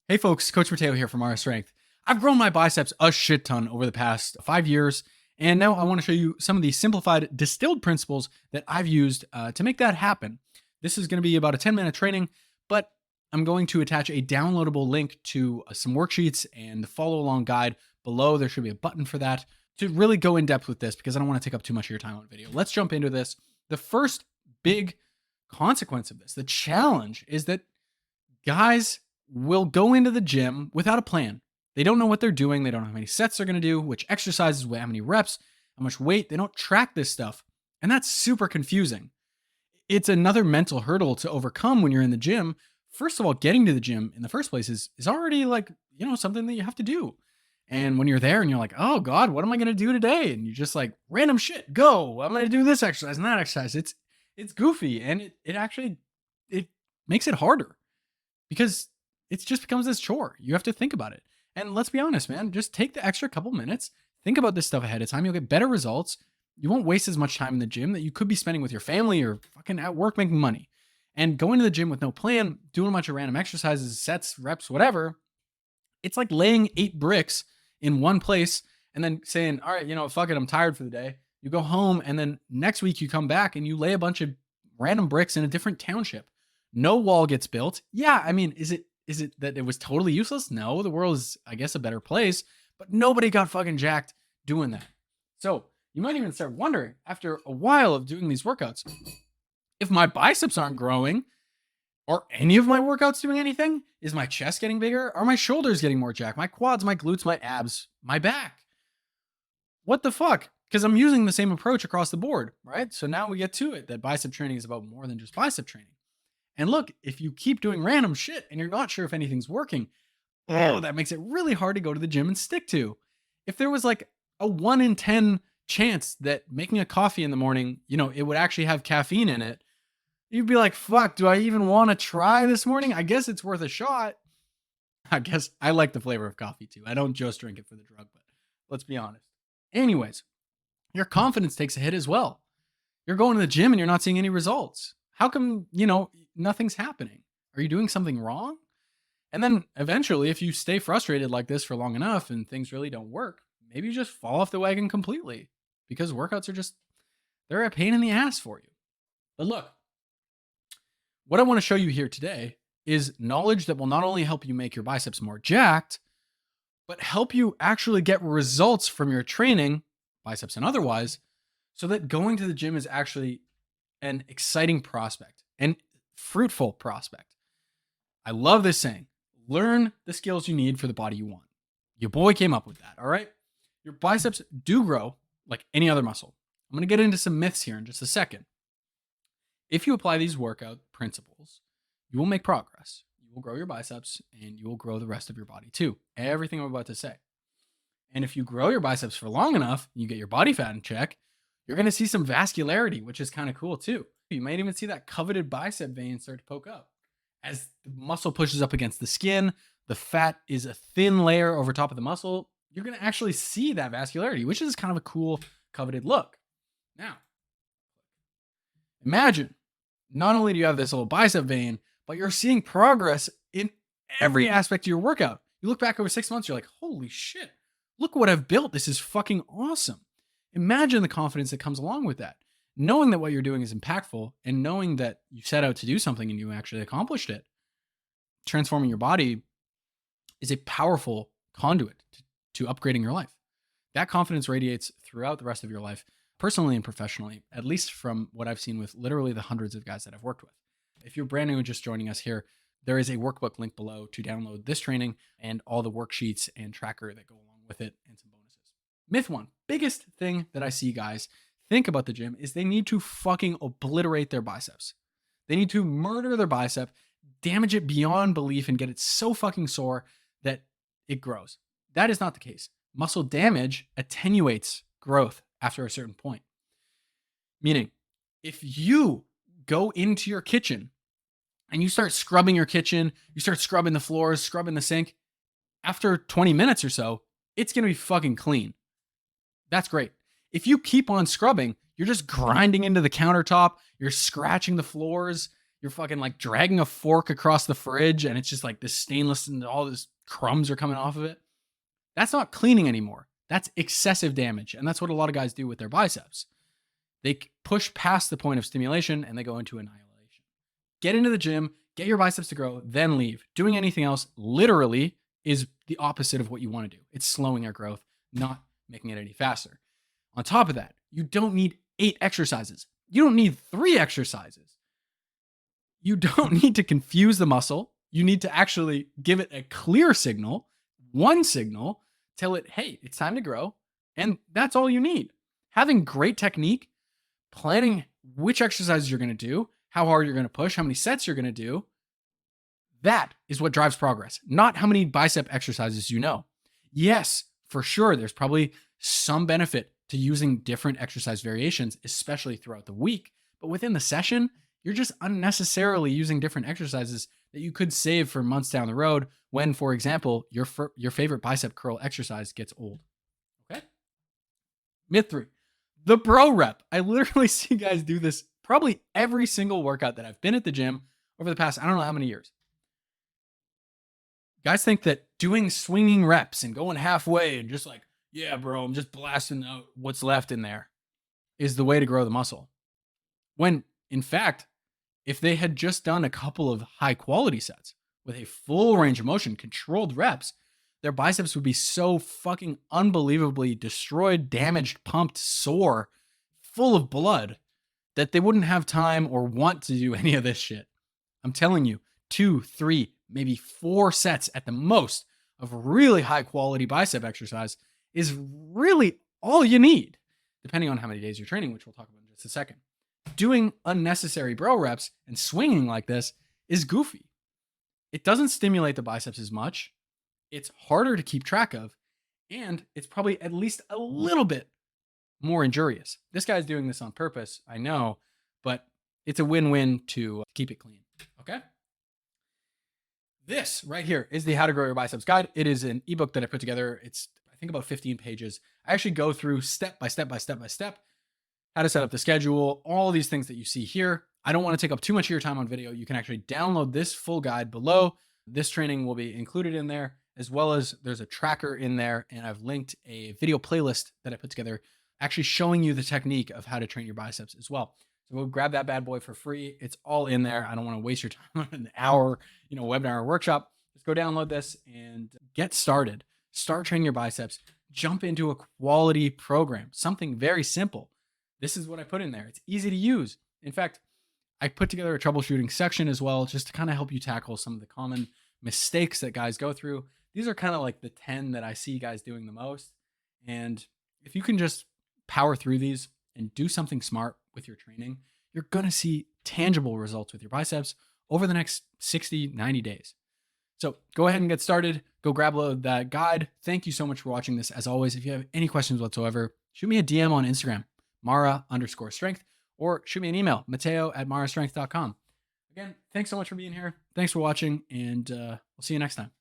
Hey folks, Coach Mateo here from RS Strength. I've grown my biceps a shit ton over the past 5 years, and now I want to show you some of the simplified, distilled principles that I've used to make that happen. This is going to be about a 10-minute training, but I'm going to attach a downloadable link to some worksheets and the follow along guide below. There should be a button for that to really go in depth with this because I don't want to take up too much of your time on the video. Let's jump into this. The first big consequence of this, the challenge, is that guys will go into the gym without a plan. They don't know what they're doing. They don't know how many sets they're going to do, which exercises, how many reps, how much weight. They don't track this stuff. And that's super confusing. It's another mental hurdle to overcome when you're in the gym. First of all, getting to the gym in the first place is already like, something that you have to do. And when you're there and you're like, oh God, what am I going to do today? And you just like random shit, go, I'm going to do this exercise and that exercise. It's goofy. And it actually, it makes it harder because it just becomes this chore. You have to think about it. And let's be honest, man, just take the extra couple minutes, think about this stuff ahead of time. You'll get better results. You won't waste as much time in the gym that you could be spending with your family or fucking at work making money. And going to the gym with no plan, doing a bunch of random exercises, sets, reps, whatever, it's like laying 8 bricks in one place and then saying, all right, fuck it, I'm tired for the day. You go home and then next week you come back and you lay a bunch of random bricks in a different township. No wall gets built. Yeah, I mean, is it that it was totally useless? No, the world is, I guess, a better place, but nobody got fucking jacked doing that. So you might even start wondering after a while of doing these workouts, if my biceps aren't growing, are any of my workouts doing anything? Is my chest getting bigger? Are my shoulders getting more jacked? My quads, my glutes, my abs, my back? What the fuck? Because I'm using the same approach across the board, right? So now we get to it that bicep training is about more than just bicep training. And look, if you keep doing random shit and you're not sure if anything's working, that makes it really hard to go to the gym and stick to. If there was like a 1 in 10 chance that making a coffee in the morning, it would actually have caffeine in it, you'd be like, fuck, do I even want to try this morning? I guess it's worth a shot. I guess I like the flavor of coffee too. I don't just drink it for the drug, but let's be honest. Anyways, your confidence takes a hit as well. You're going to the gym and you're not seeing any results. How come, nothing's happening? Are you doing something wrong? And then eventually, if you stay frustrated like this for long enough and things really don't work, maybe you just fall off the wagon completely because workouts are they're a pain in the ass for you. But look, what I want to show you here today is knowledge that will not only help you make your biceps more jacked, but help you actually get results from your training, biceps and otherwise, so that going to the gym is actually an exciting prospect and fruitful prospect. I love this saying, learn the skills you need for the body you want. Your boy came up with that, all right? Your biceps do grow like any other muscle. I'm going to get into some myths here in just a second. If you apply these workout principles, you will make progress. You will grow your biceps and you will grow the rest of your body too. Everything I'm about to say. And if you grow your biceps for long enough, you get your body fat in check, you're going to see some vascularity, which is kind of cool too. You might even see that coveted bicep vein start to poke up. As the muscle pushes up against the skin, the fat is a thin layer over top of the muscle. You're going to actually see that vascularity, which is kind of a cool coveted look. Now, imagine not only do you have this little bicep vein, but you're seeing progress in every aspect of your workout. You look back over 6 months, you're like, holy shit, look what I've built. This is fucking awesome. Imagine the confidence that comes along with that. Knowing that what you're doing is impactful and knowing that you set out to do something and you actually accomplished it. Transforming your body is a powerful conduit to upgrading your life. That confidence radiates throughout the rest of your life, personally and professionally, at least from what I've seen with literally the hundreds of guys that I've worked with. If you're brand new and just joining us here, there is a workbook link below to download this training and all the worksheets and tracker that go along with it and some bonuses. Myth 1, biggest thing that I see guys think about the gym is they need to fucking obliterate their biceps. They need to murder their bicep, damage it beyond belief, and get it so fucking sore that it grows. That is not the case. Muscle damage attenuates growth after a certain point. Meaning, if you go into your kitchen and you start scrubbing your kitchen, you start scrubbing the floors, scrubbing the sink, after 20 minutes or so, it's going to be fucking clean. That's great. If you keep on scrubbing, you're just grinding into the countertop, you're scratching the floors, you're fucking like dragging a fork across the fridge and it's just like this stainless and all this crumbs are coming off of it. That's not cleaning anymore. That's excessive damage. And that's what a lot of guys do with their biceps. They push past the point of stimulation and they go into annihilation. Get into the gym, get your biceps to grow, then leave. Doing anything else literally is the opposite of what you want to do. It's slowing your growth, not making it any faster. On top of that, you don't need 8 exercises. You don't need 3 exercises. You don't need to confuse the muscle. You need to actually give it a clear signal, one signal, tell it, hey, it's time to grow. And that's all you need. Having great technique, planning which exercises you're going to do, how hard you're going to push, how many sets you're going to do, that is what drives progress, not how many bicep exercises you know. Yes, for sure, there's probably some benefit to using different exercise variations, especially throughout the week. But within the session, you're just unnecessarily using different exercises that you could save for months down the road when, for example, your favorite bicep curl exercise gets old. Okay? Myth 3, the bro rep. I literally see guys do this probably every single workout that I've been at the gym over the past, I don't know how many years. Guys think that doing swinging reps and going halfway and just like, yeah, bro, I'm just blasting out what's left in there is the way to grow the muscle. When in fact, if they had just done a couple of high quality sets with a full range of motion, controlled reps, their biceps would be so fucking unbelievably destroyed, damaged, pumped, sore, full of blood that they wouldn't have time or want to do any of this shit. I'm telling you, 2, 3, maybe 4 sets at the most of really high quality bicep exercise is really all you need, depending on how many days you're training, which we'll talk about in just a second. Doing unnecessary bro reps and swinging like this is goofy. It doesn't stimulate the biceps as much. It's harder to keep track of, and it's probably at least a little bit more injurious. This guy's doing this on purpose, I know, but it's a win-win to keep it clean. Okay? This right here is the How to Grow Your Biceps guide. It is an ebook that I put together. It's, I think, about 15 pages. I actually go through step by step how to set up the schedule, all these things that you see here. I don't want to take up too much of your time on video. You can actually download this full guide below. This training will be included in there, as well as there's a tracker in there, and I've linked a video playlist that I put together actually showing you the technique of how to train your biceps as well. So go grab that bad boy for free. It's all in there. I don't want to waste your time on an hour, webinar or workshop. Just go download this and get started. Start training your biceps. Jump into a quality program, something very simple. This is what I put in there. It's easy to use. In fact, I put together a troubleshooting section as well, just to kind of help you tackle some of the common mistakes that guys go through. These are kind of like the 10 that I see guys doing the most. And if you can just power through these and do something smart with your training, you're going to see tangible results with your biceps over the next 60, 90 days. So go ahead and get started. Go grab that guide. Thank you so much for watching this. As always, if you have any questions whatsoever, shoot me a DM on Instagram, Mara_strength, or shoot me an email, Mateo@marastrength.com. Again, thanks so much for being here. Thanks for watching, and we'll see you next time.